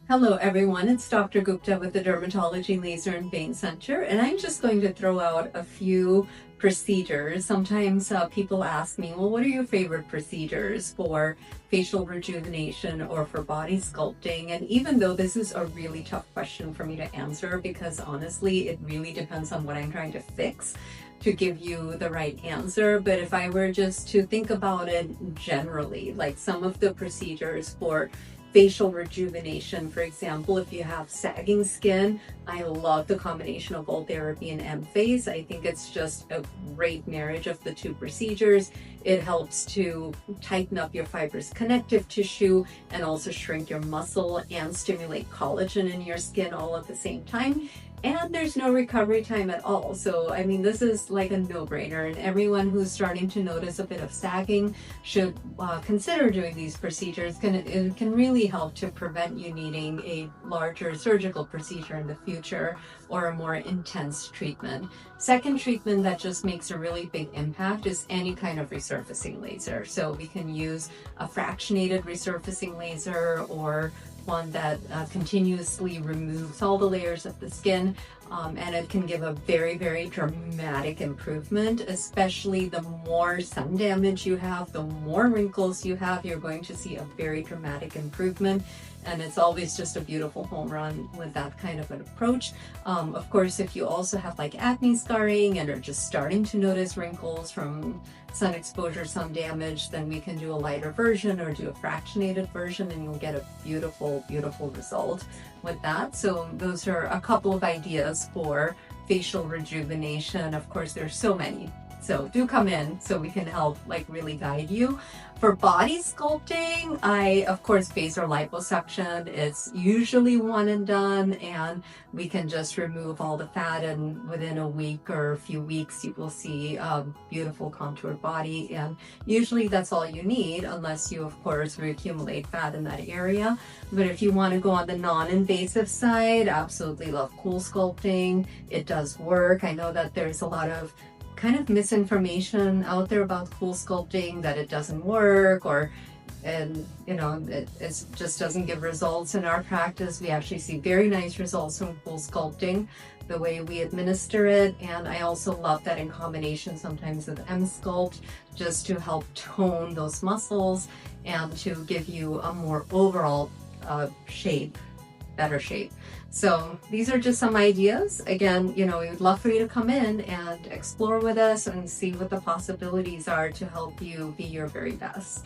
Hello everyone, it's Dr. Gupta with the Dermatology Laser Vein Center, and I'm just going to throw out a few procedures. Sometimes people ask me, well, what are your favorite procedures for facial rejuvenation or for body sculpting? And even though this is a really tough question for me to answer, because honestly, it really depends on what I'm trying to fix to give you the right answer. But if I were just to think about it generally, like some of the procedures for facial rejuvenation, for example, if you have sagging skin, I love the combination of Volt Therapy and M-Phase. I think it's just a great marriage of the two procedures. It helps to tighten up your fibrous connective tissue and also shrink your muscle and stimulate collagen in your skin all at the same time. And there's no recovery time at all. So, I mean, this is like a no-brainer, and everyone who's starting to notice a bit of sagging should consider doing these procedures. It can really help to prevent you needing a larger surgical procedure in the future or a more intense treatment. Second treatment that just makes a really big impact is any kind of resurfacing laser. So we can use a fractionated resurfacing laser or one that continuously removes all the layers of the skin, and it can give a very, very dramatic improvement. Especially the more sun damage you have, the more wrinkles you have, you're going to see a very dramatic improvement. And it's always just a beautiful home run with that kind of an approach. Of course, if you also have like acne scarring and are just starting to notice wrinkles from sun exposure, sun damage, then we can do a lighter version or do a fractionated version, and you'll get a beautiful, beautiful result with that. So those are a couple of ideas for facial rejuvenation. Of course, there's so many. So do come in so we can help really guide you. For body sculpting, of course, phaser liposuction is usually one and done, and we can just remove all the fat, and within a week or a few weeks, you will see a beautiful contoured body. And usually that's all you need, unless you, of course, reaccumulate fat in that area. But if you want to go on the non-invasive side, absolutely love cool sculpting. It does work. I know that there's a lot of kind of misinformation out there about cool sculpting, that it doesn't work, it just doesn't give results. In our practice, we actually see very nice results from cool sculpting, the way we administer it. And I also love that in combination sometimes with M-Sculpt, just to help tone those muscles and to give you a more overall better shape. So these are just some ideas. Again, we would love for you to come in and explore with us and see what the possibilities are to help you be your very best.